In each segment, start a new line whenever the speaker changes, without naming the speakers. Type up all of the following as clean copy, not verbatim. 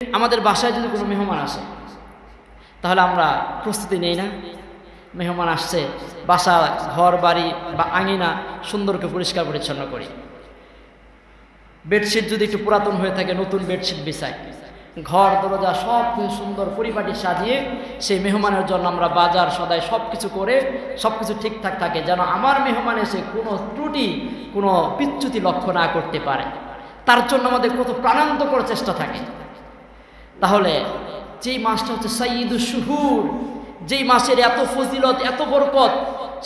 আমাদের বাসায় যদি কোনো মেহমান আসে তাহলে আমরা প্রস্তুতি নেই না? মেহমান আসছে, বাসা ঘর বাড়ি বা আঙিনা সুন্দর করে পরিষ্কার পরিচ্ছন্ন করি। বেডশিট যদি একটু পুরাতন হয়ে থাকে নতুন বেডশিট বিছাই, ঘর দরজা সব কিছু সুন্দর পরিপাটি সাজিয়ে সেই মেহমানের জন্য আমরা বাজার সদাই সব কিছু করে সব কিছু ঠিকঠাক থাকে, যেন আমার মেহমান এসে কোনো ত্রুটি কোনো বিচ্যুতি লক্ষ্য না করতে পারে। তার জন্য আমাদের কত প্রাণান্তকর চেষ্টা থাকে। তাহলে যেই মাসটা হচ্ছে সাইয়্যিদুশ শুহুর, যেই মাসের এত ফজিলত এত বরকত,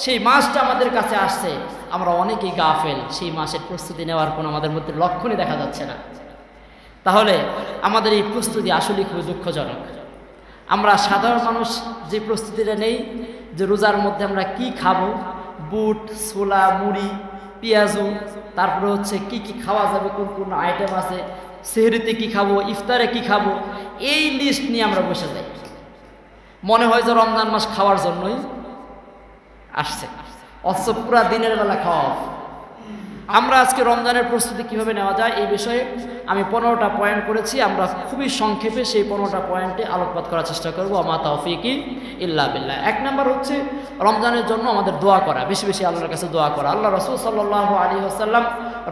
সেই মাসটা আমাদের কাছে আসছে, আমরা অনেকেই গাফেল, সেই মাসের প্রস্তুতি নেওয়ার কোনো আমাদের মধ্যে লক্ষণই দেখা যাচ্ছে না। তাহলে আমাদের এই প্রস্তুতি আসলে খুবই দুঃখজনক। আমরা সাধারণ মানুষ যে প্রস্তুতিটা নেই, যে রোজার মধ্যে আমরা কি খাবো, বুট ছোলা মুড়ি পেঁয়াজু, তারপরে হচ্ছে কি কি খাওয়া যাবে, কোন কোন আইটেম আছে, সেহরিতে কি খাবো, ইফতারে কি খাবো, এই লিস্ট নিয়ে আমরা বসে যাই। মনে হয় যে রমজান মাস খাওয়ার জন্যই আসছে, অথচ পুরা দিনের বেলা খাওয়া। আমরা আজকে রমজানের প্রস্তুতি কিভাবে নেওয়া যায় এই বিষয়ে আমি 15টা পয়েন্ট করেছি। আমরা খুবই সংক্ষেপে সেই 15টা পয়েন্টে আলোকপাত করার চেষ্টা করবো। আমা তাওফিকি ইল্লা বিল্লাহ। 1 নাম্বার হচ্ছে রমজানের জন্য আমাদের দোয়া করা, বেশি বেশি আল্লাহর কাছে দোয়া করা। আল্লাহ রাসূল সাল্লাল্লাহু আলাইহি ওয়াসাল্লাম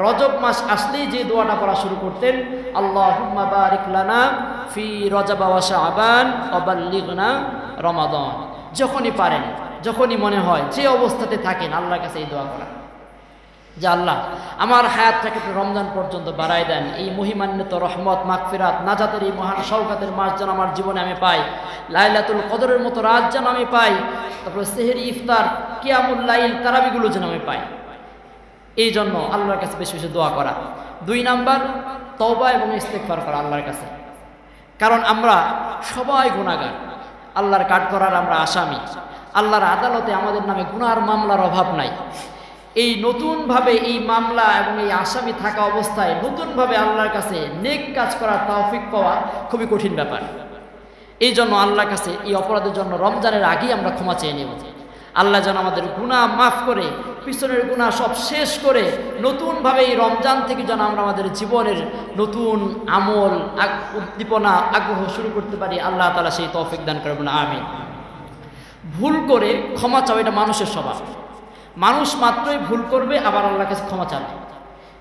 রজব মাস আসলেই যে দোয়াটা পড়া শুরু করতেন, আল্লাহুম্মা বারিক লানা ফি রজব ওয়া শাবান ওয়া বাল্লিগনা রমাদান। যখনই পারেন, যখনই মনে হয়, যে অবস্থাতে থাকেন, আল্লাহর কাছে এই দোয়া করা যে আল্লাহ আমার হায়াতটাকে রমজান পর্যন্ত বাড়াই দেন, এই মহিমান্বিত রহমত মাগফিরাত নাজাতের এই মহান শওকাতের মাস যেন আমার জীবনে আমি পাই, লাইলাতুল কদরের মতো রাত যেন আমি পাই, তারপরে সেহরি ইফতার কিয়ামুল লাইল তারাবিগুলো যেন আমি পাই। এই জন্য আল্লাহর কাছে বেশি বেশি দোয়া করা। 2 নাম্বার তওবা এবং ইস্তেগফার করা আল্লাহর কাছে, কারণ আমরা সবাই গুনাহগার, আল্লাহর কাঠগড়ার আমরা আসামি। আল্লাহর আদালতে আমাদের নামে গুনার মামলার অভাব নাই। এই নতুনভাবে এই মামলা এবং এই আসামি থাকা অবস্থায় নতুনভাবে আল্লাহর কাছে নেক কাজ করার তৌফিক পাওয়া খুবই কঠিন ব্যাপার। এই জন্য আল্লাহর কাছে এই অপরাধের জন্য রমজানের আগেই আমরা ক্ষমা চেয়ে নেব, আল্লাহ যেন আমাদের গুনাহ মাফ করে, পিছনের গুনাহ সব শেষ করে নতুনভাবে এই রমজান থেকে যেন আমরা আমাদের জীবনের নতুন আমল উদ্দীপনা আগ্রহ শুরু করতে পারি। আল্লাহ তাআলা সেই তৌফিক দান করবেন, আমিন। ভুল করে ক্ষমা চাওয়া এটা মানুষের স্বভাব। মানুষ মাত্রই ভুল করবে, আবার আল্লাহর কাছে ক্ষমা চাবে।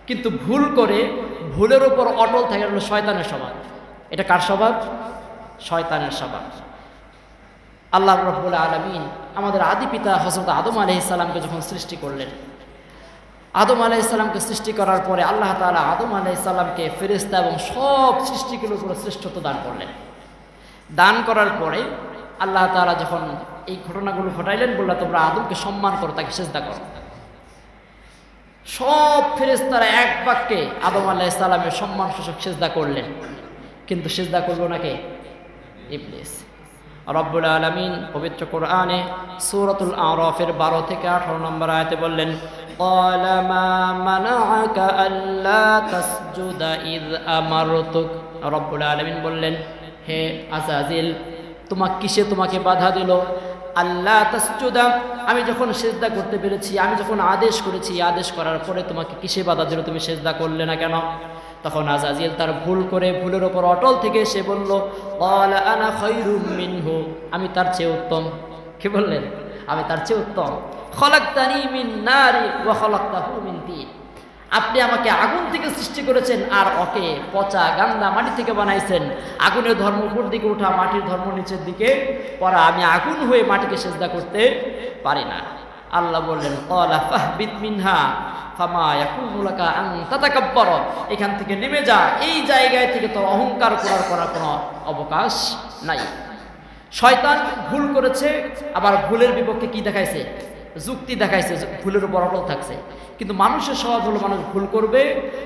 কিন্তু ভুল করে ভুলের উপর অটল থাকে হলো শয়তানের স্বভাব। এটা কার স্বভাব? শয়তানের স্বভাব। আল্লাহ রাব্বুল আলামিন আমাদের আদি পিতা হযরত আদম আলাইহিস সালামকে যখন সৃষ্টি করলেন, আদম আলাইহিস সালামকে সৃষ্টি করার পরে আল্লাহ তাআলা আদম আলাইহিস সালামকে ফেরেশতা এবং সব সৃষ্টিগুলোর উপর শ্রেষ্ঠত্ব দান করলেন। দান করার পরে আল্লাহ তাআলা যখন এই ঘটনাগুলো ঘটাইলেন, বললেন তোমরা আদমকে সম্মান করো, তাকে সিজদা করো। সব ফেরেশতারা এক বাক্যে আদম আলাইহিস সালামের সম্মান সূচক সিজদা করলেন, কিন্তু সিজদা করলো না কে? ইবলিস। রব্বুল আলামিন পবিত্র কোরআনে সূরাতুল আরাফের 12 থেকে 18 নম্বর আয়াতে বললেন, ক্বালা মা মানাআকা আল্লা তাসজুদা ইয আমারতুক। রব্বুল আলামিন বললেন, হে আযাজিল, তোমাকে বাধা দিল? আল্লাহ তাসজুদা, আমি যখন সিজদা করতে পেরেছি, আমি যখন আদেশ করেছি, আদেশ করার পরে তোমাকে কিসে বাধা দিল? তুমি সিজদা করলে না কেন? তখন আযাজিল তার ভুল করে ভুলের ওপর অটল থেকে সে বলল, ক্বালা আনা খায়রুম মিনহু, আমি তার চেয়ে উত্তম। কি বললেন? আমি তার চেয়ে উত্তম। খলাকতানি মিন নারি ওয়া খলাকতাহু মিন তিন, আপনি আমাকে আগুন থেকে সৃষ্টি করেছেন আর ওকে পচা গান্দা মাটি থেকে বানাইছেন। আগুনের ধর্ম উপর দিকে ওঠা, মাটির ধর্ম নিচের দিকে পড়া, আমি আগুন হয়ে মাটিকে সিজদা করতে পারি না। আল্লাহ বললেন, ক্বালা ফাহবিত মিনহা ফামা ইয়াকুনু লাকা আন তাতাকাব্বার, এখান থেকে নেমে যা, এই জায়গায় থেকে তোর অহংকার করার কোনো অবকাশ নাই। শয়তান ভুল করেছে, আবার ভুলের বিপক্ষে কি দেখাইছে? যুক্তি দেখাইছে, ভুলের উপর অটল থাকছে। কিন্তু মানুষের স্বভাব হলো মানুষ ভুল করবে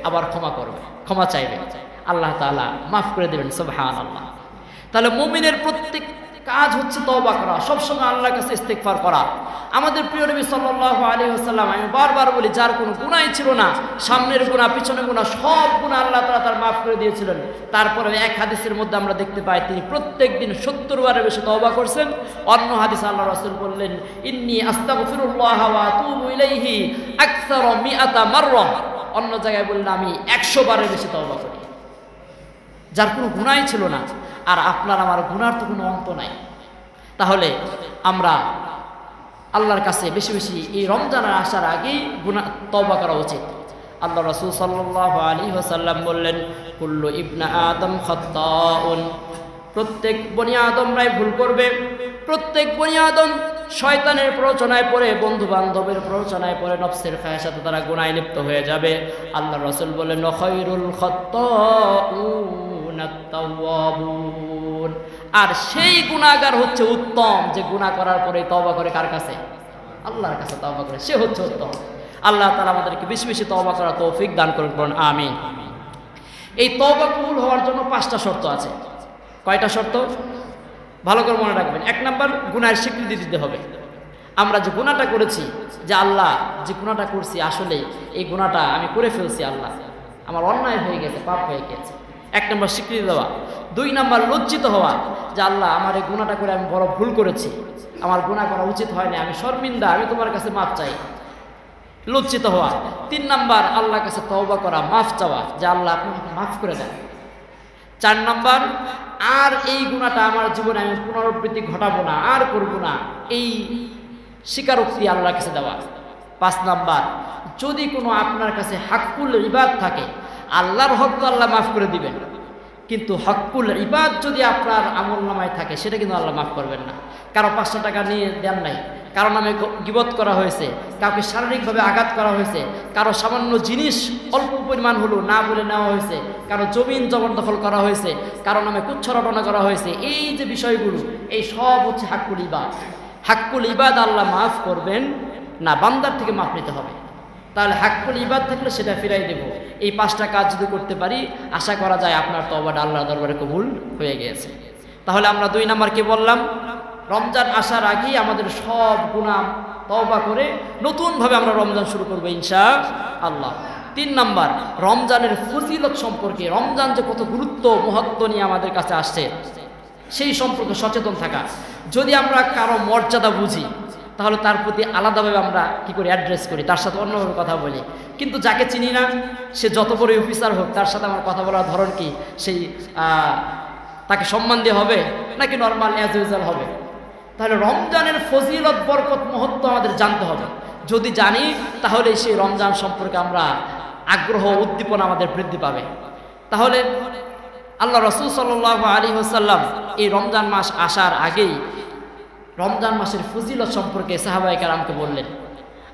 আবার ক্ষমা করবে, ক্ষমা চাইবে, আল্লাহ তাআলা মাফ করে দেবেন, সুবহানাল্লাহ। তাহলে মুমিনের প্রত্যেক কাজ হচ্ছে তওবা করা, সবসময় আল্লাহর কাছে ইস্তেগফার করা। আমাদের প্রিয় নবী সাল্লাল্লাহু আলাইহি ওয়াসাল্লাম, আমি বারবার বলি, যার কোনো গুনাহই ছিল না, সামনের গুনাহ পিছনের গুনাহ সব গুনাহ আল্লাহ তাআলা তার মাফ করে দিয়েছিলেন। তারপরে এক হাদিসের মধ্যে আমরা দেখতে পাই তিনি প্রত্যেক দিন 70 বারের বেশি তওবা করছেন। অন্য হাদিসে আল্লাহ রাসূল বললেন, ইন্নী আস্তাগফিরুল্লাহ ওয়া আতুবু ইলাইহি আকসারা মিআতা মাররা, অন্য জায়গায় বললেন আমি 100 বারের বেশি তওবা করি। যার কোনো গুনাহই ছিল না, আর আপনার আমার গুনার তো কোনো অন্ত নাই। তাহলে আমরা আল্লাহর কাছে বেশি বেশি এই রমজানের আসার আগেই তওবা করা উচিত। আল্লাহ রাসূল সাল্লাল্লাহু আলাইহি ওয়াসাল্লাম বললেন, কুল্লু ইবনা আদম খাত্তাউন, প্রত্যেক বনি আদমরাই ভুল করবে, প্রত্যেক বনি আদম শয়তানের প্ররোচনায় পড়ে, বন্ধু বান্ধবের প্ররোচনায় পড়ে, নফসের খায়সাতে তারা গুনাহে লিপ্ত হয়ে যাবে। আল্লাহ রাসূল বললেন, খায়রুল খাত্তাউন আত-তাওয়াবুন, আর সেই গুনাহগার হচ্ছে উত্তম যে গুনাহ করার পরে তওবা করে কার কাছে? আল্লাহর কাছে তওবা করে, সে হচ্ছে উত্তম। আল্লাহ তাআলা আমাদেরকে বেশি বেশি তওবা করার তৌফিক দান করুন, আমিন। এই তওবা কবুল হওয়ার জন্য 5টা শর্ত আছে। কয়টা শর্ত? ভালো করে মনে রাখবেন। 1 নাম্বার, গুনাহের স্বীকৃতি দিতে হবে। আমরা যে গুনাহটা করেছি, যে আল্লাহ যে গুনাহটা করছি আসলে এই গুনাহটা আমি করে ফেলছি, আল্লাহ আমার অন্যায় হয়ে গেছে, পাপ হয়ে গেছে, 1 নম্বর স্বীকৃতি দেওয়া। 2 নাম্বার, লজ্জিত হওয়া যে আল্লাহ আমার এই গুনাহটা করে আমি বড় ভুল করেছি, আমার গুনাহ করা উচিত হয়নি, আমি শর্মিন্দা, আমি তোমার কাছে মাপ চাই, লজ্জিত হওয়া। 3 নাম্বার, আল্লাহর কাছে তওবা করা, মাফ চাওয়া যে আল্লাহ আপনি মাফ করে দেন। 4 নাম্বার, আর এই গুনাহটা আমার জীবনে আমি পুনরাবৃত্তি ঘটাবো না, আর করব না, এই স্বীকারোক্তি আল্লাহর কাছে দেওয়া। 5 নাম্বার, যদি কোনো আপনার কাছে হাক্কুল ইবাদ থাকে, আল্লাহর হক তো আল্লাহ মাফ করে দিবেন, কিন্তু হক্কুল ইবাদ যদি আপনার আমলনামায় থাকে সেটা কিন্তু আল্লাহ মাফ করবেন না। কারো 500 টাকা নিয়ে দেন নাই, কারো নামে গীবত করা হয়েছে, কাউকে শারীরিকভাবে আঘাত করা হয়েছে, কারো সামান্য জিনিস অল্প পরিমাণ হলো না বলে নেওয়া হয়েছে, কারো জমিন জবরদখল করা হয়েছে, কারো নামে কুচ্ছা রটনা করা হয়েছে, এই যে বিষয়গুলো, এই সব হচ্ছে হাক্কুল ইবাদ। হাক্কুল ইবাদ আল্লাহ মাফ করবেন না, বান্দার থেকে মাফ নিতে হবে। তাহলে হাক্কুল ইবাদ থাকলে সেটা ফিরাই দেব। এই 5টা কাজ যদি করতে পারি, আশা করা যায় আপনার তওবাটা আল্লাহর দরবারে কবুল হয়ে গিয়েছে। তাহলে আমরা 2 নাম্বার কি বললাম? রমজান আসার আগেই আমাদের সব গুনাহ তওবা করে নতুনভাবে আমরা রমজান শুরু করবো ইনশাআল্লাহ। 3 নাম্বার, রমজানের ফজিলত সম্পর্কে, রমজান যে কত গুরুত্ব মহত্ব নিয়ে আমাদের কাছে আসছে সেই সম্পর্কে সচেতন থাকা। যদি আমরা কারো মর্যাদা বুঝি তাহলে তার প্রতি আলাদাভাবে আমরা কি করে অ্যাড্রেস করি, তার সাথে অন্যভাবে কথা বলি। কিন্তু যাকে চিনি না, সে যত বড় অফিসার হোক, তার সাথে আমার কথা বলার ধরন কি, সেই তাকে সম্মান দিয়ে হবে নাকি নর্মাল অ্যাজ ইউজুয়াল হবে? তাহলে রমজানের ফজিলত, বরকত, মহত্ব আমাদের জানতে হবে। যদি জানি তাহলে সেই রমজান সম্পর্কে আমরা আগ্রহ, উদ্দীপনা আমাদের বৃদ্ধি পাবে। তাহলে আল্লাহ রাসূল সাল্লাল্লাহু আলাইহি ওয়াসাল্লাম এই রমজান মাস আসার আগেই রমজান মাসের ফজিলত সম্পর্কে সাহাবায়ে কেরামকে বললেন।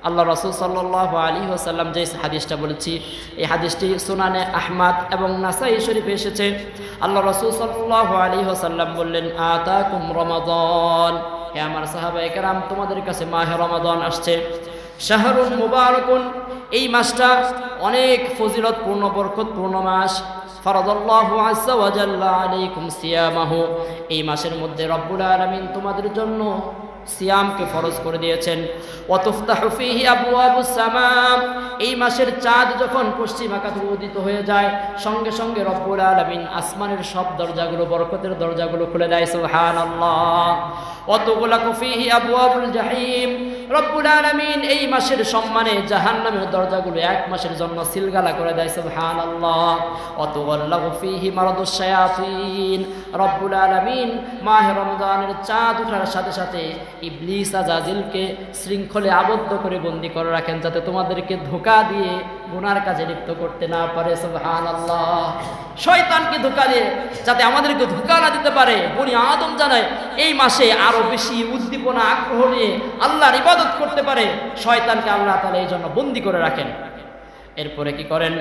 আল্লাহ রাসূল সাল্লাল্লাহু আলাইহি ওয়াসাল্লাম যে হাদিসটা বলেছি, এই হাদিসটি সুনানে আহমদ এবং নাসাই শরীফে এসেছে। আল্লাহ রাসূল সাল্লাল্লাহু আলাইহি ওয়াসাল্লাম বললেন, আতাকুম রমাদান, হে আমার সাহাবায়ে কেরাম, তোমাদের কাছে মাহে রমাদান আসছে। শাহরুন মুবারাকুন, এই মাসটা অনেক ফজিলতপূর্ণ, বরকতপূর্ণ মাস। ফারাদাল্লাহু আযজা ওয়া জাল্লা আলাইকুম সিয়ামাহু, এই মাসের মধ্যে রব্বুল আলামিন তোমাদের জন্য সিয়ামকে ফরজ করে দিয়েছেন। ওয়া তুফতাহু ফীহি আবওয়াবুস সামা, এই মাসের চাঁদ যখন পশ্চিম আকাশে উদিত হয়ে যায়, সঙ্গে সঙ্গে রব্বুল আলামিন আসমানের সব দরজাগুলো, বরকতের দরজাগুলো খুলে দেয়। সুবহানাল্লাহ। ওয়া তুগলাকু ফীহি আবওয়াবুল জাহিম, রব্বুল আলামিন এই মাসের সম্মানে জাহান্নামের দরজাগুলো 1 মাসের জন্য সিলগালা করে দেয়। সুবহানাল্লাহ। ওয়া তুগল্লাকু ফীহি মারাদুশ শায়াতিন, রব্বুল আলামিন মাহে রমজানের চাঁদ ওঠার সাথে সাথে ইবলিস আজাজিলকে শৃঙ্খলে আবদ্ধ করে বন্দী করে রাখেন, যাতে তোমাদেরকে ধোঁকা দিয়ে গুনার কাজে লিপ্ত করতে না পারে। সুবহানাল্লাহ। শয়তানকে ধোঁকা দিয়ে যাতে আমাদেরকে ধোঁকা না দিতে পারে, বনি আদম জানায় এই মাসে আরো বেশি উদ্দীপনা, আগ্রহ নিয়ে আল্লাহর ইবাদত করতে পারে, শয়তানকে আল্লাহ তাআলা এই জন্য বন্দী করে রাখেন। এরপরে কি করেন?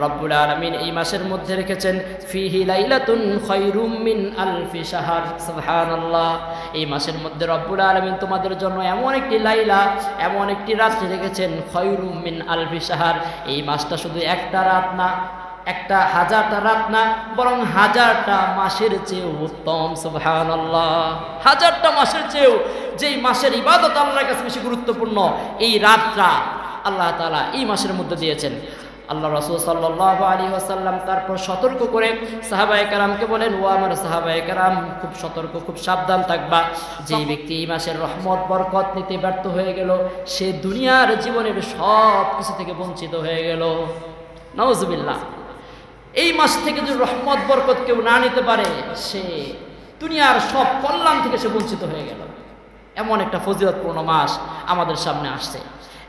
রব্বুল আলামিন এই মাসের মধ্যে রেখেছেন ফিহি লাইলাতুন খায়রুম মিন আলফি শাহর। সুবহানাল্লাহ। এই মাসের মধ্যে রব্বুল আলামিন তোমাদের জন্য এমন একটি লাইলা, এমন একটি রাত্রি রেখেছেন, খায়রুম মিন আলফি শাহর। এই মাসটা শুধু একটা রাত না, একটা হাজারটা রাত না, বরং হাজারটা মাসের চেয়েও উত্তম। সুবহানাল্লাহ। হাজারটা মাসের চেয়েও যেই মাসের ইবাদত আল্লাহর কাছে বেশি গুরুত্বপূর্ণ, এই রাতটা আল্লাহ তাআলা এই মাসের মধ্যে দিয়েছেন। আল্লাহ রাসূল সাল্লাল্লাহু আলাইহি ওয়াসাল্লাম তারপর সতর্ক করে সাহাবায়ে কেরামকে বলেন, ও আমার সাহাবায়ে কেরাম, খুব সতর্ক, খুব সাবধান থাকবা। যেই ব্যক্তি এই মাসের রহমত, বরকত নিতে ব্যর্থ হয়ে গেল, সে দুনিয়ার জীবনের সব কিছু থেকে বঞ্চিত হয়ে গেল। নাউজুবিল্লাহ। এই মাস থেকে যদি রহমত বরকত কেউ না নিতে পারে, সে দুনিয়ার সব কল্যাণ থেকে সে বঞ্চিত হয়ে গেল। এমন একটা ফজিলতপূর্ণ মাস আমাদের সামনে আসছে।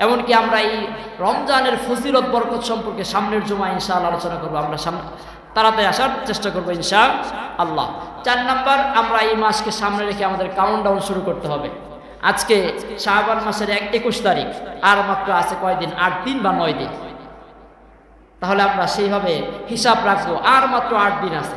এমনকি আমরা এই রমজানের ফজিলত বরকত সম্পর্কে সামনের জুমায় ইনশাআল্লাহ আলোচনা করবো। আমরা সামনে তাড়াতাড়ি আসার চেষ্টা করবো ইনশাআল্লাহ। 4 নাম্বার, আমরা এই মাসকে সামনে রেখে আমাদের কাউন্টডাউন শুরু করতে হবে। আজকে শাবান মাসের 21 তারিখ, আর মাত্র আছে কয়দিন? 8 দিন বা 9 দিন। তাহলে আমরা সেইভাবে হিসাব রাখবো, আর মাত্র 8 দিন আছে,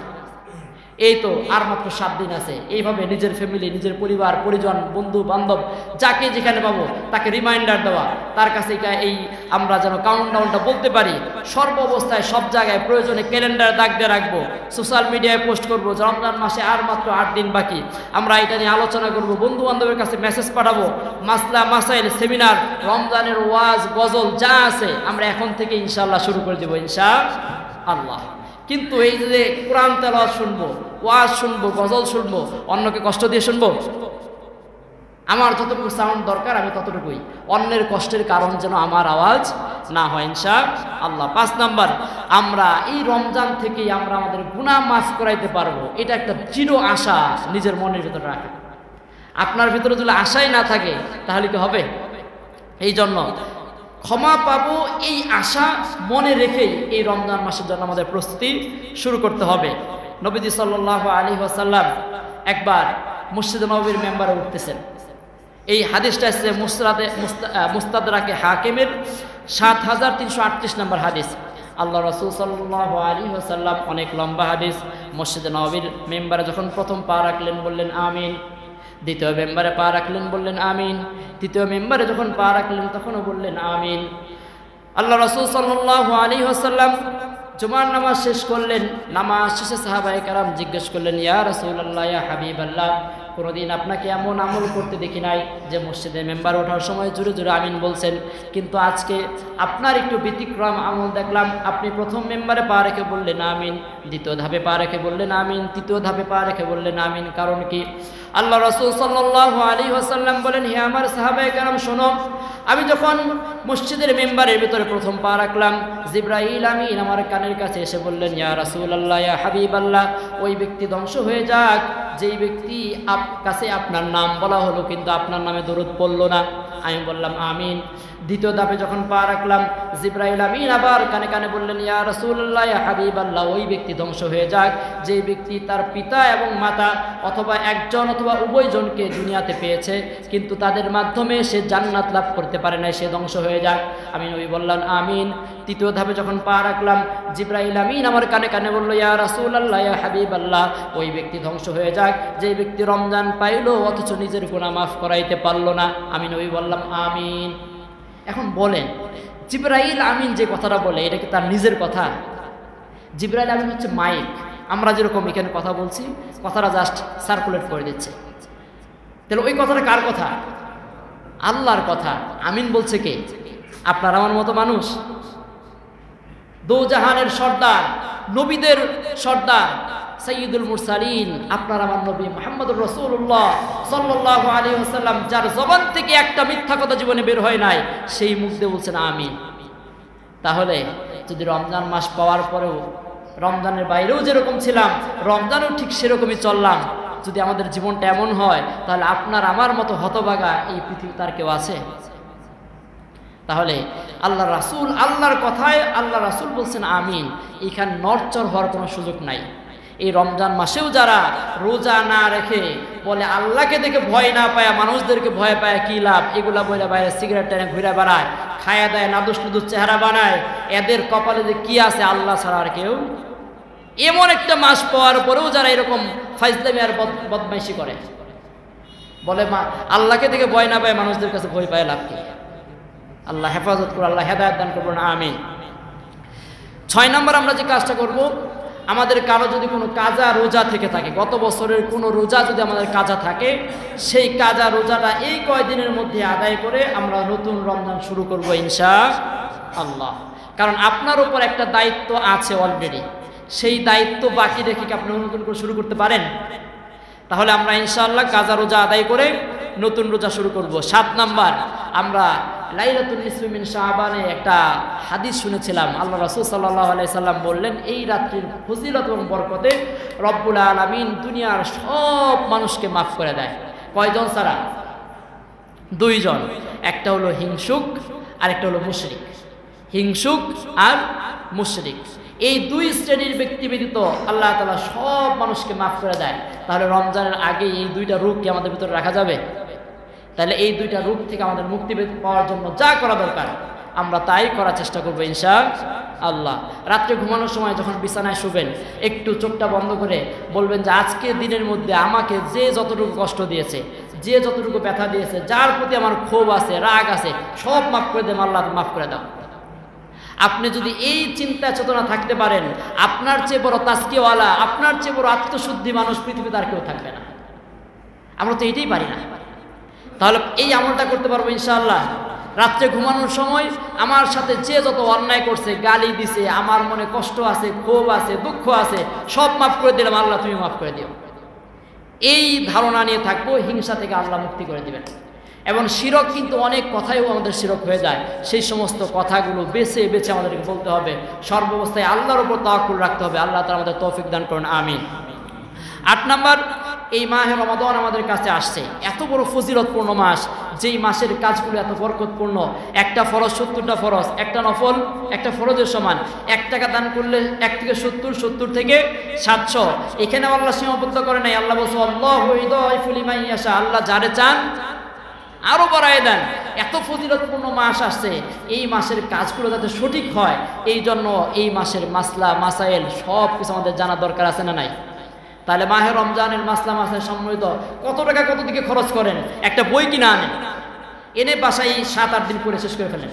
এই তো আর মাত্র 7 দিন আছে। এইভাবে নিজের ফ্যামিলি, নিজের পরিবার পরিজন, বন্ধু বান্ধব যাকে যেখানে পাবো তাকে রিমাইন্ডার দেওয়া, তার কাছে এই আমরা যেন কাউন্টডাউনটা বলতে পারি। সর্ব অবস্থায় সব জায়গায় প্রয়োজনে ক্যালেন্ডার দাগ দিয়ে রাখবো, সোশ্যাল মিডিয়ায় পোস্ট করবো যে রমজান মাসে আর মাত্র 8 দিন বাকি। আমরা এটা নিয়ে আলোচনা করবো, বন্ধু বান্ধবের কাছে মেসেজ পাঠাবো, মাসলা মাসাইল সেমিনার, রমজানের ওয়াজ গজল যা আছে আমরা এখন থেকে ইনশাআল্লাহ শুরু করে দেবো ইনশাআল্লাহ। কিন্তু এই যে কোরআন তেলাওয়াত শুনবো, ওয়াজ শুনবো, গজল শুনবো, অন্যকে কষ্ট দিয়ে শুনবো? আমার যতটুকু সাউন্ড দরকার আমি ততটুকুই, অন্যের কষ্টের কারণ যেন আমার আওয়াজ না হয় ইনশাআল্লাহ। 5 নাম্বার, আমরা এই রমজান থেকেই আমরা আমাদের গুনাহ মাফ করাইতে পারবো, এটা একটা চির আশা নিজের মনের ভিতরে রাখেন। আপনার ভিতরে যদি আশাই না থাকে তাহলে কি হবে? এই জন্য ক্ষমা পাবো এই আশা মনে রেখেই এই রমজান মাসের জন্য আমাদের প্রস্তুতি শুরু করতে হবে। নবীজি সাল্লাল্লাহু আলাইহি ওয়াসাল্লাম একবার মসজিদে নববীর মেম্বারে উঠতেছেন। এই হাদিসটা এসেছে মুস্তাদরাকে হাকিমের 7338 নম্বর হাদিস। আল্লাহ রাসূল সাল্লাল্লাহু আলাইহি ওয়াসাল্লাম, অনেক লম্বা হাদিস। মসজিদে নববীর মেম্বারে যখন প্রথম পা রাখলেন বললেন আমিন, দ্বিতীয় মেম্বারে পা রাখলেন বললেন আমিন, তৃতীয় মেম্বারে যখন পা রাখলেন তখনও বললেন আমিন। আল্লাহ রাসূল সাল্লাল্লাহু আলাইহি ওয়াসাল্লাম জুমার নামাজ শেষ করলেন। নামাজ শেষে সাহাবায়ে কেরাম জিজ্ঞেস করলেন, ইয়া রাসূলুল্লাহ, ইয়া হাবিবাল্লাহ, কোনোদিন আপনাকে এমন আমল করতে দেখি নাই যে মসজিদের মেম্বার ওঠার সময় জোরে জোরে আমিন বলছেন, কিন্তু আজকে আপনার একটু ব্যতিক্রম আমল দেখলাম। আপনি প্রথম মেম্বারে পা রেখে বললেন আমিন, দ্বিতীয় ধাপে পা রেখে বললেন আমিন, তৃতীয় ধাপে পা রেখে বললেন আমিন। কারণ কি? আল্লাহ রাসূল সাল্লাল্লাহু আলাইহি ওয়াসাল্লাম বলেন, হে আমার সাহাবায়ে কেরাম শোনো, আমি যখন মসজিদের মেম্বারের ভিতরে প্রথম পা রাখলাম, জিবরাইল আমিন আমার কানের কাছে এসে বললেন, ইয়া রাসূলুল্লাহ, ইয়া হাবিবাল্লাহ, ওই ব্যক্তি ধ্বংস হয়ে যাক যেই ব্যক্তি কাছে আপনার নাম বলা হলো কিন্তু আপনার নামে দরুদ পড়লো না। আমি বললাম আমিন। দ্বিতীয় ধাপে যখন পা রাখলাম, জিবরাইল আমিন আবার কানে কানে বললেন, ইয়া রাসূলুল্লাহ, ইয়া হাবিবাল্লাহ, ওই ব্যক্তি ধ্বংস হয়ে যাক যেই ব্যক্তি তার পিতা এবং মাতা অথবা একজন অথবা উভয়জনকে দুনিয়াতে পেয়েছে কিন্তু তাদের মাধ্যমে সে জান্নাত লাভ করতে পারে না, সে ধ্বংস হয়ে যাক। আমি নবী বললাম আমিন। তৃতীয় ধাপে যখন পা রাখলাম, জিবরাইল আমিন আমার কানে কানে বলল, ইয়া রাসূলুল্লাহ, ইয়া হাবিবাল্লাহ, ওই ব্যক্তি ধ্বংস হয়ে যাক যেই ব্যক্তি রমজান পাইলো অথচ নিজের গুনাহ মাফ করাইতে পারলো না। আমি নবী বললাম আমিন। এখন বলেন, জিবরাইল আমিন যে কথাটা বলে এটা কি তার নিজের কথা? জিবরাইল আমিন হচ্ছে মাইক, আমরা যেরকম এখানে কথা বলছি কথাটা জাস্ট সার্কুলেট করে দিচ্ছে। তাহলে ওই কথাটা কার কথা? আল্লাহর কথা। আমিন বলছে কে? আপনার আমার মতো মানুষ? দোজাহানের সর্দার, নবীদের সর্দার, সাইয়্যিদুল মুরসালিন, আপনার আমার নবী মুহাম্মদুর রাসূলুল্লাহ সাল্লাল্লাহু আলাইহি ওয়াসাল্লাম, যার জবান থেকে একটা মিথ্যা কথা জীবনে বের হয় নাই, সেই মুখ দিয়ে বলছেন আমিন। তাহলে যদি রমজান মাস পাওয়ার পরেও রমজানের বাইরেও যেরকম ছিলাম রমজানেও ঠিক সেরকমই চললাম, যদি আমাদের জীবনটা এমন হয় তাহলে আপনার আমার মতো হতভাগা এই পৃথিবীতে আর কেউ আছে? তাহলে আল্লাহ রাসূল, আল্লাহর কথায় আল্লাহ রাসূল বলছেন আমিন, এখানে নড়চড় হওয়ার কোনো সুযোগ নাই। এই রমজান মাসেও যারা রোজা না রেখে বলে আল্লাহকে দেখে ভয় না পায়, মানুষদেরকে ভয় পায় কি লাভ, এগুলা বলে বাইরে সিগারেট টেনে ঘুরে বেড়ায়, খায়া দেয়, নাদুস নুদুস চেহারা বানায়, এদের কপালে যে কি আছে আল্লাহ ছাড়া আর কেউ। এমন একটা মাস পাওয়ার পরেও যারা এরকম ফাইজলামি আর বদমাইশি করে, বলে মা আল্লাহকে দেখে ভয় না পায়, মানুষদের কাছে ভয় পায়, লাভ কি? আল্লাহ হেফাজত করো, আল্লাহ হেদায়েত দান করবো না, আমিন। 6 নম্বর আমরা যে কাজটা করব, আমাদের কারো যদি কোনো কাজা রোজা থেকে থাকে, গত বছরের কোনো রোজা যদি আমাদের কাজা থাকে, সেই কাজা রোজাটা এই কয়দিনের মধ্যে আদায় করে আমরা নতুন রমজান শুরু করব ইনশাআল্লাহ। কারণ আপনার উপর একটা দায়িত্ব আছে অলরেডি, সেই দায়িত্ব বাকি রেখে কি আপনি নতুন করে শুরু করতে পারেন? তাহলে আমরা ইনশাআল্লাহ কাজা রোজা আদায় করে নতুন রোজা শুরু করব। 7 নাম্বার, আমরা লাইলাতুল নিসফি মিন শাবানে একটা হাদিস শুনেছিলাম। আল্লাহ রাসূল সাল্লাল্লাহু আলাইহি সাল্লাম বললেন, এই রাত্রির ফজিলত এবং বরকতে রব্বুল আলামিন দুনিয়ার সব মানুষকে মাফ করে দেয়। কয়জন ছাড়া? দুইজন। একটা হলো হিংসুক আর একটা হলো মুশরিক। হিংসুক আর মুশরিক, এই দুই শ্রেণীর ব্যক্তি ব্যতীত আল্লাহ তাআলা সব মানুষকে মাফ করে দেয়। তাহলে রমজানের আগে এই দুইটা রূপ কি আমাদের ভিতরে রাখা যাবে? তাহলে এই দুইটা রূপ থেকে আমাদের মুক্তি পাওয়ার জন্য যা করা দরকার আমরা তাই করার চেষ্টা করবো ইনশাআল্লাহ। রাত্রে ঘুমানোর সময় যখন বিছানায় শুবেন, একটু চোখটা বন্ধ করে বলবেন যে আজকে দিনের মধ্যে আমাকে যে যতটুকু কষ্ট দিয়েছে, যে যতটুকু ব্যথা দিয়েছে, যার প্রতি আমার ক্ষোভ আছে, রাগ আছে, সব মাফ করে দেন, আল্লাহ মাফ করে দাও। আপনি যদি এই চিন্তা চেতনা থাকতে পারেন, আপনার চেয়ে বড় তাজকিওয়ালা, আপনার চেয়ে বড় আত্মশুদ্ধি মানুষ পৃথিবীতে আর কেউ থাকবে না। আমরা তো এইটাই পারি না। তাহলে এই আমলটা করতে পারবো ইনশাআল্লাহ। রাত্রে ঘুমানোর সময় আমার সাথে যে যত অন্যায় করছে, গালি দিছে, আমার মনে কষ্ট আছে, ক্ষোভ আছে, দুঃখ আছে, সব মাফ করে দিলাম, আল্লাহ তুমি মাফ করে দিও। এই ধারণা নিয়ে থাকবো, হিংসা থেকে আল্লাহ মুক্তি করে দিবেন। এবং শিরক কিন্তু অনেক কথাইও আমাদের শিরক হয়ে যায়, সেই সমস্ত কথাগুলো বেছে বেছে আমাদেরকে বলতে হবে। সর্বাবস্থায় আল্লাহর উপর তাওয়াক্কুল রাখতে হবে। আল্লাহ তাআলা আমাদের তৌফিক দান করুন, আমিন। 8 নাম্বার, এই মাহে রমাদান আমাদের কাছে আসছে, এত বড় ফজিলতপূর্ণ মাস, যেই মাসের কাজগুলো এত বরকতপূর্ণ। একটা ফরজ 70টা ফরজ, একটা নফল একটা ফরজের সমান। 1 টাকা দান করলে 1 থেকে 70, 70 থেকে 700। এখানে আল্লাহ সীমাবদ্ধ করে নাই। আল্লাহ বলছে আল্লাহু ইউদাইফু লিমান ইয়াশা, আল্লাহ যারে চান আরো বাড়ায় দেন। এত ফজিলতপূর্ণ মাস আসছে, এই মাসের কাজগুলো যাতে সঠিক হয়, এই জন্য এই মাসের মাসলা মাসাইল সব কিছু আমাদের জানা দরকার আছে না নাই? তাহলে মাহে রমজানের মাসলা মাসাইল সম্মিলিত কত টাকা কত দিকে খরচ করেন? একটা বই কিনে আনেন, এনে বাসায় 7-8 দিন পরে শেষ করে ফেলেন।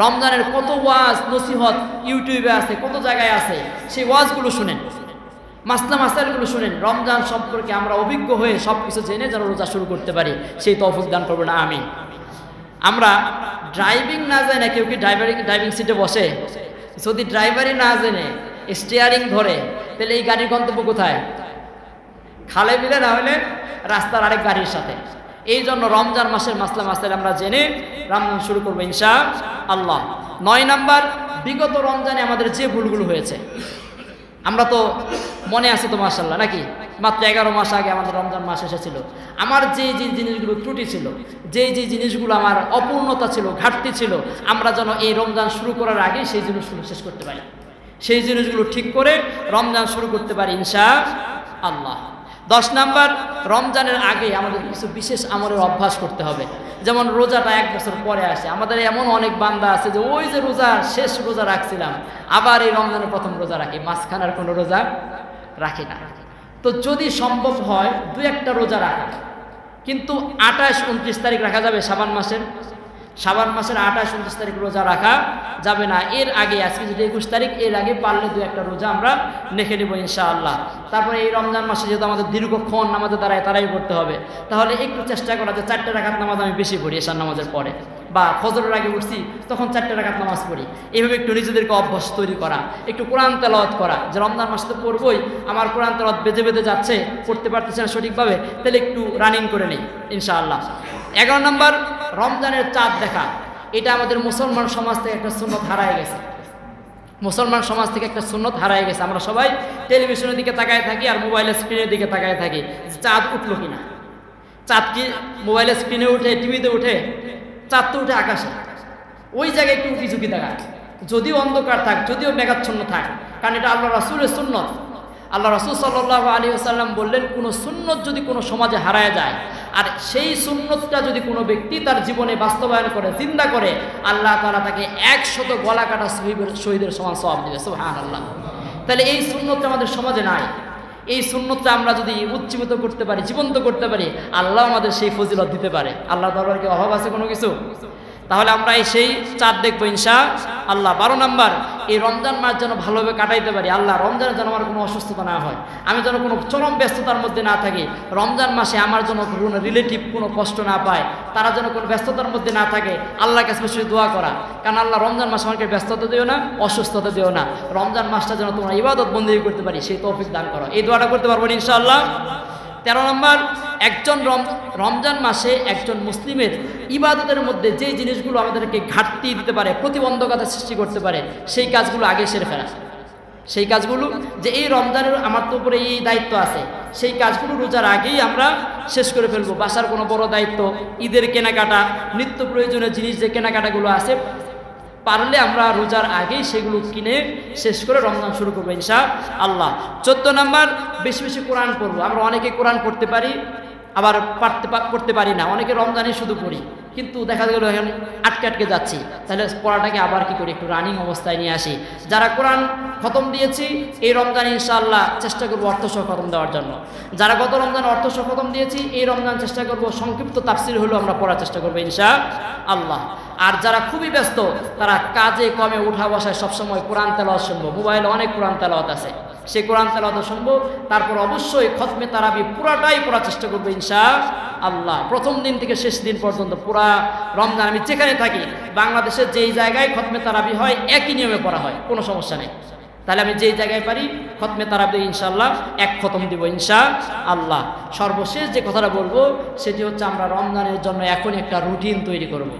রমজানের কত ওয়াজ নসিহত ইউটিউবে আছে, কত জায়গায় আছে, সেই ওয়াজগুলো শুনেন, মাসলা মাসাইলগুলো শুনেন। রমজান সম্পর্কে আমরা অভিজ্ঞ হয়ে সব কিছু জেনে যেন রোজা শুরু করতে পারি, সেই তৌফিক দান করবো না আমিন। আমরা ড্রাইভিং না জানি না, কেউ কি ড্রাইভিং সিটে বসে? যদি ড্রাইভারই না জেনে স্টিয়ারিং ধরে, তাহলে এই গাড়ির গন্তব্য কোথায়? খালে বিলে, না হলে রাস্তার আরেক গাড়ির সাথে। এই জন্য রমজান মাসের মাসলা মাসাইল আমরা জেনে রমজান শুরু করবো ইনশাআল্লাহ। 9 নাম্বার, বিগত রমজানে আমাদের যে ভুলগুলো হয়েছে, আমরা তো মনে আছে তো মাশাআল্লাহ নাকি, মাত্র 11 মাস আগে আমাদের রমজান মাস এসেছিল। আমার যে যে জিনিসগুলো ত্রুটি ছিল, যে যে জিনিসগুলো আমার অপূর্ণতা ছিল, ঘাটতি ছিল, আমরা যেন এই রমজান শুরু করার আগে সেই জিনিসগুলো শেষ করতে পারি, সেই জিনিসগুলো ঠিক করে রমজান শুরু করতে পারি ইনশাআল্লাহ। 10 নাম্বার, রমজানের আগে আমাদের কিছু বিশেষ আমলের অভ্যাস করতে হবে। যেমন রোজাটা 1 বছর পরে আসে। আমাদের এমন অনেক বান্দা আছে যে ওই যে রোজা শেষ রোজা রাখছিলাম, আবার এই রমজানের প্রথম রোজা রাখি, মাঝখানের কোনো রোজা রাখি না। তো যদি সম্ভব হয় 2-1টা রোজা রাখা, কিন্তু 28-29 তারিখ রাখা যাবে শাবান মাসের 28-29 তারিখ রোজা রাখা যাবে না। এর আগে, আজকে যদি 21 তারিখ, এর আগে পারলে 2-1টা রোজা আমরা রেখে নেব ইনশাআল্লাহ। তারপরে এই রমজান মাসে যেহেতু আমাদের দীর্ঘক্ষণ নামাজে দাঁড়ায় তারাই পড়তে হবে, তাহলে একটু চেষ্টা করা যে 4 রাকাত নামাজ আমি বেশি পড়ি এশার নামাজের পরে, বা ফজরের আগে উঠছি তখন 4 রাকাত নামাজ পড়ি। এইভাবে একটু নিজেদেরকে অভ্যাস তৈরি করা, একটু কোরআন তেলাওয়াত করা, যে রমজান মাসে তো পড়বই, আমার কোরআন তেলাওয়াত বেঁধে বেঁধে যাচ্ছে, পড়তে পারতেছে না সঠিকভাবে, তাহলে একটু রানিং করে নেই ইনশাআল্লাহ। 11 নম্বর, রমজানের চাঁদ দেখা। এটা আমাদের মুসলমান সমাজ থেকে একটা সুন্নত হারায় গেছে। মুসলমান সমাজ থেকে একটা সুন্নত হারায় গেছে। আমরা সবাই টেলিভিশনের দিকে তাকায় থাকি আর মোবাইলের স্ক্রিনের দিকে তাকায় থাকি, চাঁদ উঠলো কিনা। চাঁদ কি মোবাইলের স্ক্রিনে উঠে, টিভিতে উঠে? চাঁদ তো উঠে আকাশে, ওই জায়গায় একটু উঁকি ঝুঁকি দেখা, যদিও অন্ধকার থাক, যদিও মেঘাচ্ছন্ন থাক, কারণ এটা আল্লাহ রাসূলের সুন্নত। আল্লাহ রাসূল সাল্লাল্লাহু আলাইহি ওয়াসাল্লাম বললেন, কোনো সুন্নত যদি কোনো সমাজে হারায় যায়, আর সেই সুন্নতটা যদি কোনো ব্যক্তি তার জীবনে বাস্তবায়ন করে, চিন্তা করে, আল্লাহ তাআলা তাকে 100 গলা কাটা শহীদের সমান সওয়াব দিবে, সুবহানাল্লাহ। তাহলে এই সুন্নতটা আমাদের সমাজে নাই। এই সুন্নতটা আমরা যদি উজ্জীবিত করতে পারি, জীবন্ত করতে পারি, আল্লাহ আমাদের সেই ফজিলত দিতে পারে। আল্লাহ তাআলার কি অভাব আছে কোনো কিছু? তাহলে আমরা সেই চাঁদ দেখবো ইনশাআল্লাহ। 12 নম্বর, এই রমজান মাস যেন ভালোভাবে কাটাইতে পারি। আল্লাহ, রমজানে যেন আমার কোনো অসুস্থতা না হয়, আমি যেন কোনো চরম ব্যস্ততার মধ্যে না থাকি। রমজান মাসে আমার যেন কোনো রিলেটিভ কোনো কষ্ট না পায়, তারা যেন কোনো ব্যস্ততার মধ্যে না থাকে। আল্লাহর কাছে বেশি দোয়া করা, কারণ আল্লাহ রমজান মাসে আমাকে ব্যস্ততা দিও না, অসুস্থতা দিও না। রমজান মাসটা যেন তোমরা ইবাদত বন্দেগী করতে পারি, সেই তৌফিক দান করো। এই দোয়াটা করতে পারবো ইনশাআল্লাহ। 13 নম্বর, একজন রমজান মাসে একজন মুসলিমের ইবাদতের মধ্যে যে জিনিসগুলো আমাদেরকে ঘাটতি দিতে পারে, প্রতিবন্ধকতা সৃষ্টি করতে পারে, সেই কাজগুলো আগে সেরে ফেলা। সেই কাজগুলো যে এই রমজানের আমার তো উপরে এই দায়িত্ব আছে, সেই কাজগুলো রোজার আগেই আমরা শেষ করে ফেলবো। বাসার কোনো বড় দায়িত্ব, ঈদের কেনাকাটা, নিত্য প্রয়োজনীয় জিনিস যে কেনাকাটাগুলো আছে, পারলে আমরা রোজার আগেই সেগুলো কিনে শেষ করে রমজান শুরু করবো ইনশাআল্লাহ। 14 নম্বর, বেশি বেশি কোরআন পড়বো। আমরা অনেকে কোরআন পড়তে পারি, আবার পড়তে পারি না। অনেকে রমজানে শুধু পড়ি, কিন্তু দেখা গেল এখন আটকে যাচ্ছি, তাহলে পড়াটাকে আবার কি করি, একটু রানিং অবস্থায় নিয়ে আসি। যারা কোরআন খতম দিয়েছি এই রমজানে ইনশাআল্লাহ চেষ্টা করবো অর্থসহ খতম দেওয়ার জন্য। যারা গত রমজান অর্থসহ খতম দিয়েছি এই রমজান চেষ্টা করবো সংক্ষিপ্ত তাফসির হলেও আমরা পড়ার চেষ্টা করবো ইনশাআল্লাহ। আর যারা খুবই ব্যস্ত, তারা কাজে কমে উঠা বসায় সবসময় কোরআন তেলাওয়াত শুনবো। মোবাইলে অনেক কোরআন তেলাওয়াত আছে, সেই কোরআন তেলাওয়াত শুনবো। তারপর অবশ্যই খতমে তারাবি পুরাটাই পড়ার চেষ্টা করবো ইনশাআল্লাহ। প্রথম দিন থেকে শেষ দিন পর্যন্ত পুরা রমজান আমি যেখানে থাকি, বাংলাদেশের যেই জায়গায় খতমে তারাবি হয় একই নিয়মে পড়া হয়, কোনো সমস্যা নেই। তাহলে আমি যেই জায়গায় পারি খতমে তারাবি ইনশাআল্লাহ এক খতম দিব ইনশাআল্লাহ। সর্বশেষ যে কথাটা বলবো সেটি হচ্ছে, আমরা রমজানের জন্য এখন একটা রুটিন তৈরি করব,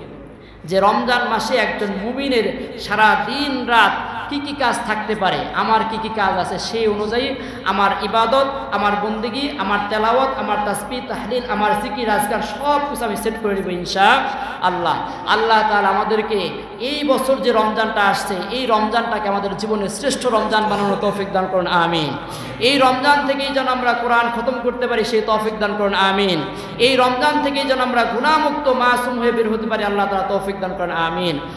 যে রমজান মাসে একজন মুমিনের সারা দিন রাত কি কি কাজ থাকতে পারে, আমার কি কি কাজ আছে, সেই অনুযায়ী আমার ইবাদত, আমার বন্দেগী, আমার তেলাওয়াত, আমার তাসবিহ তাহলিল, আমার জিকির আজকার সব কিছু আমি সেট করে দেবো ইনশাআল্লাহ। আল্লাহ তাআলা আমাদেরকে এই বছর যে রমজানটা আসছে, এই রমজানটাকে আমাদের জীবনের শ্রেষ্ঠ রমজান বানানোর তৌফিক দান করুন, আমিন। এই রমজান থেকেই যেন আমরা কোরআন খতম করতে পারি, সেই তৌফিক দান করুন, আমিন। এই রমজান থেকেই যেন আমরা গুনাহমুক্ত মাসুম হয়ে বের হতে পারি, আল্লাহ তাআলা তৌফিক দান করুন, আমিন।